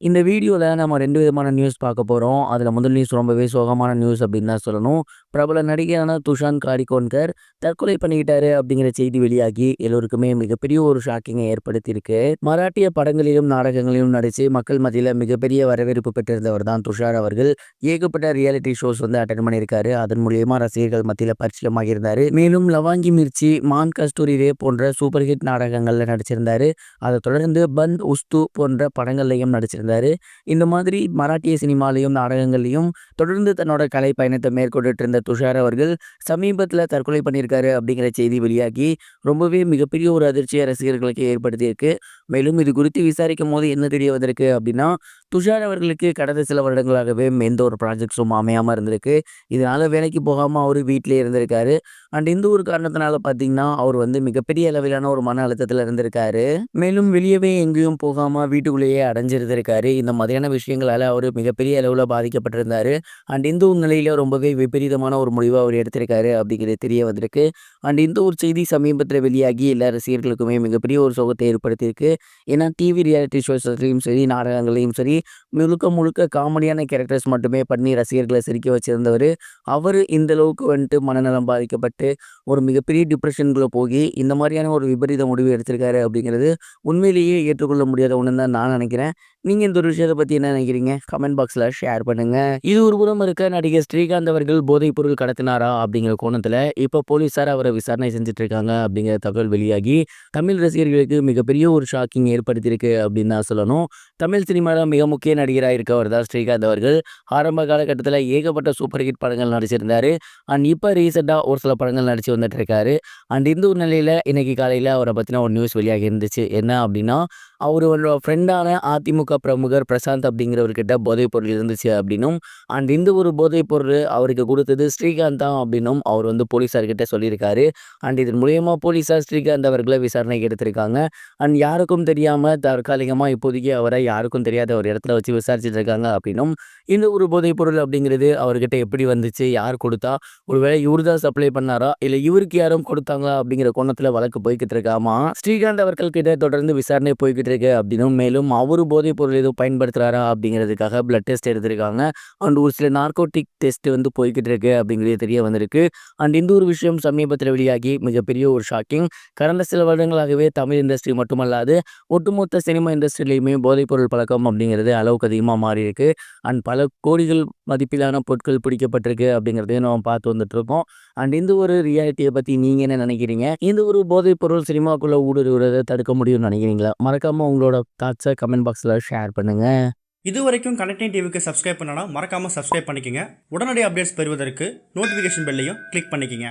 இந்த வீடியோல நம்ம 2 விதமான நியூஸ் பார்க்க போறோம். அதுல முதல் நியூஸ் ரொம்பவே சோகமான நியூஸ் அப்படின்னு தான் சொல்லணும். பிரபல நடிகையான துஷான் காரிகோன்கர் தற்கொலை பண்ணிக்கிட்டாரு அப்படிங்கிற செய்தி வெளியாகி எல்லோருக்குமே மிகப்பெரிய ஒரு ஷாக்கிங்கை ஏற்படுத்தியிருக்கு. மராட்டிய படங்களிலும் நாடகங்களிலும் நடிச்சு மக்கள் மத்தியில மிகப்பெரிய வரவேற்பு பெற்றிருந்தவர் தான் துஷார் அவர்கள். ஏகப்பட்ட ரியாலிட்டி ஷோஸ் வந்து அட்டெண்ட் பண்ணியிருக்காரு. அதன் மூலியமா ரசிகர்கள் மத்தியில பரிச்சயமாக இருந்தாரு. மேலும் லவாங்கி மிர்ச்சி, மான் கஸ்தூரி ரே போன்ற சூப்பர் ஹிட் நாடகங்கள்ல நடிச்சிருந்தாரு. அதை தொடர்ந்து பந்த் உஸ்து போன்ற படங்கள்லையும் நடிச்சிருந்தாரு. இந்த மாதிரி மராட்டிய சினிமாலையும் நாடகங்கள்லையும் தொடர்ந்து தன்னோட கலை பயணத்தை மேற்கொண்டுட்டு இருந்த துஷார் அவர்கள் சமீபத்தில் தற்கொலை பண்ணியிருக்காரு அப்படிங்கிற செய்தி வெளியாகி ரொம்பவே மிகப்பெரிய ஒரு அதிர்ச்சியை ரசிகர்களுக்கு ஏற்படுத்தியிருக்கு. மேலும் இது குறித்து விசாரிக்கும் போது என்ன தெரிய வந்திருக்கு அப்படின்னா, துஷார் அவர்களுக்கு கடந்த சில வருடங்களாகவே எந்த ஒரு ப்ராஜெக்ட்ஸும் அமையாமல் இருந்திருக்கு. இதனால வேலைக்கு போகாமல் அவர் வீட்டிலே இருந்திருக்காரு. அண்ட் இந்த ஒரு காரணத்தினால பார்த்தீங்கன்னா அவர் வந்து மிகப்பெரிய அளவிலான ஒரு மன அழுத்தத்தில் இருந்திருக்காரு. மேலும் வெளியவே எங்கேயும் போகாமல் வீட்டுக்குள்ளேயே அடைஞ்சிருந்திருக்காரு. இந்த மாதிரியான விஷயங்களால் அவர் மிகப்பெரிய அளவில் பாதிக்கப்பட்டிருந்தார். அண்ட் இந்த ஒரு நிலையில் ரொம்பவே விபரீதமான ஒரு முடிவை அவர் எடுத்திருக்காரு அப்படிங்கிறது தெரிய வந்திருக்கு. அண்ட் இந்த ஒரு செய்தி சமீபத்தில் வெளியாகி எல்லா ரசிகர்களுக்குமே மிகப்பெரிய ஒரு சோகத்தை ஏற்படுத்தியிருக்கு. ஏன்னா டிவி ரியாலிட்டி ஷோஸ்லையும் சரி, நாடகங்களையும் சரி, முழுக்க முழுக்க காமெடியான கேரக்டர்ஸ் மட்டுமே பண்ணி ரசிகர்களை சிரிக்க வச்சிருந்தவர். அவர் இந்த அளவுக்கு வந்துட்டு மனநலம் பாதிக்கப்பட்டு ஒரு மிகப்பெரிய டிப்ரெஷனுக்குள்ளே போய் இந்த மாதிரியான ஒரு விபரீத முடிவு எடுத்திருக்காரு அப்படிங்கிறது உண்மையிலேயே ஏற்றுக்கொள்ள முடியாத ஒன்று தான் நான் நினைக்கிறேன். நீங்கள் இந்த ஒரு விஷயத்தை பற்றி என்ன நினைக்கிறீங்க? கமெண்ட் பாக்ஸில் ஷேர் பண்ணுங்கள். இது ஒரு புறம் இருக்க, நடிகர் ஸ்ரீகாந்த் அவர்கள் போதைப் பொருள் கடத்தினாரா அப்படிங்கிற கோணத்தில் இப்போ போலீஸார் அவரை விசாரணை செஞ்சுட்டு இருக்காங்க அப்படிங்கிற தகவல் வெளியாகி தமிழ் ரசிகர்களுக்கு மிகப்பெரிய ஒரு ஷாக்கிங் ஏற்படுத்தியிருக்கு அப்படின்னு தான் சொல்லணும். தமிழ் சினிமாவில் மிக முக்கிய நடிகராக இருக்கவர் தான் ஸ்ரீகாந்த் அவர்கள். ஆரம்ப காலகட்டத்தில் ஏகப்பட்ட சூப்பர் ஹிட் படங்கள் நடிச்சிருந்தாரு. அண்ட் இப்போ ரீசெண்டாக ஒரு சில படங்கள் நடித்து வந்துட்டு இருக்காரு. அண்ட் இந்த ஒரு நிலையில் இன்னைக்கு காலையில் அவரை பற்றின ஒரு நியூஸ் வெளியாகி இருந்துச்சு. என்ன அப்படின்னா, அவரோட ஃப்ரெண்டான அதிமுக பிரமுகர் பிரசாந்த் அப்படிங்கிறவர்கிட்ட போதைப் பொருள் இருந்துச்சு அப்படின்னும், அண்ட் இந்த ஒரு போதைப் பொருள் அவருக்கு கொடுத்தது ஸ்ரீகாந்த் தான் அப்படின்னும் அவர் வந்து போலீஸார்கிட்ட சொல்லியிருக்காரு. அண்ட் இதன் மூலியமாக போலீஸார் ஸ்ரீகாந்த் அவர்களை விசாரணைக்கு எடுத்திருக்காங்க. அண்ட் யாருக்கும் தெரியாமல் தற்காலிகமாக இப்போதைக்கு அவரை யாருக்கும் தெரியாத ஒரு இடத்துல வச்சு விசாரிச்சுட்டு இருக்காங்க அப்படின்னும், இந்த ஒரு போதைப் பொருள் அப்படிங்கிறது அவர்கிட்ட எப்படி வந்துச்சு, யார் கொடுத்தா, ஒருவேளை இவர் தான் சப்ளை பண்ணாரா, இல்லை இவருக்கு யாரும் கொடுத்தாங்களா அப்படிங்கிற கோணத்தில் வழக்கு போய்கிட்டு இருக்காமா. ஸ்ரீகாந்த் அவர்கள் கிட்ட தொடர்ந்து விசாரணை போய்கிட்டு இருக்கு அப்படின்னும், மேலும் அவரு போதைப் பொருள் எதுவும் பயன்படுத்துறாரா அப்படிங்கிறதுக்காக பிளட் டெஸ்ட் எடுத்திருக்காங்க. அண்ட் ஒரு சில நார்கோட்டிக் டெஸ்ட் வந்து போய்கிட்டு இருக்கு அப்படிங்கிறது தெரிய வந்திருக்கு. அண்ட் இந்த ஒரு விஷயம் சமீபத்தில் வெளியாகி மிகப்பெரிய ஒரு ஷாக்கிங். கடந்த சில வருடங்களாகவே தமிழ் இண்டஸ்ட்ரி மட்டுமல்லாது ஒட்டுமொத்த சினிமா இண்டஸ்ட்ரியிலையுமே போதைப் பொருள் பழக்கம் அப்படிங்கிறது அளவுக்கு அதிகமாக மாறி இருக்கு. அண்ட் பல கோடிகள் மதிப்பிலான பொருட்கள் பிடிக்கப்பட்டிருக்கு அப்படிங்கிறதையும் நம்ம பார்த்து வந்துட்டு இருக்கோம். அண்ட் இந்த ஒரு ரியாலிட்டியை பற்றி நீங்கள் என்ன நினைக்கிறீங்க? இந்த ஒரு போதைப் பொருள் சினிமாக்குள்ளே ஊடுருவதை தடுக்க முடியும்னு நினைக்கிறீங்களா? மறக்காமல் உங்களோட தாட்ஸை கமெண்ட் பாக்ஸில் ஷேர் பண்ணுங்கள். இது வரைக்கும் கனெக்டிங் டிவிக்கு சப்ஸ்கிரைப் பண்ணனா மறக்காமல் சப்ஸ்கிரைப் பண்ணிக்கங்க. உடனடி அப்டேட்ஸ் பெறுவதற்கு நோட்டிஃபிகேஷன் பெல்லையும் கிளிக் பண்ணிக்கங்க.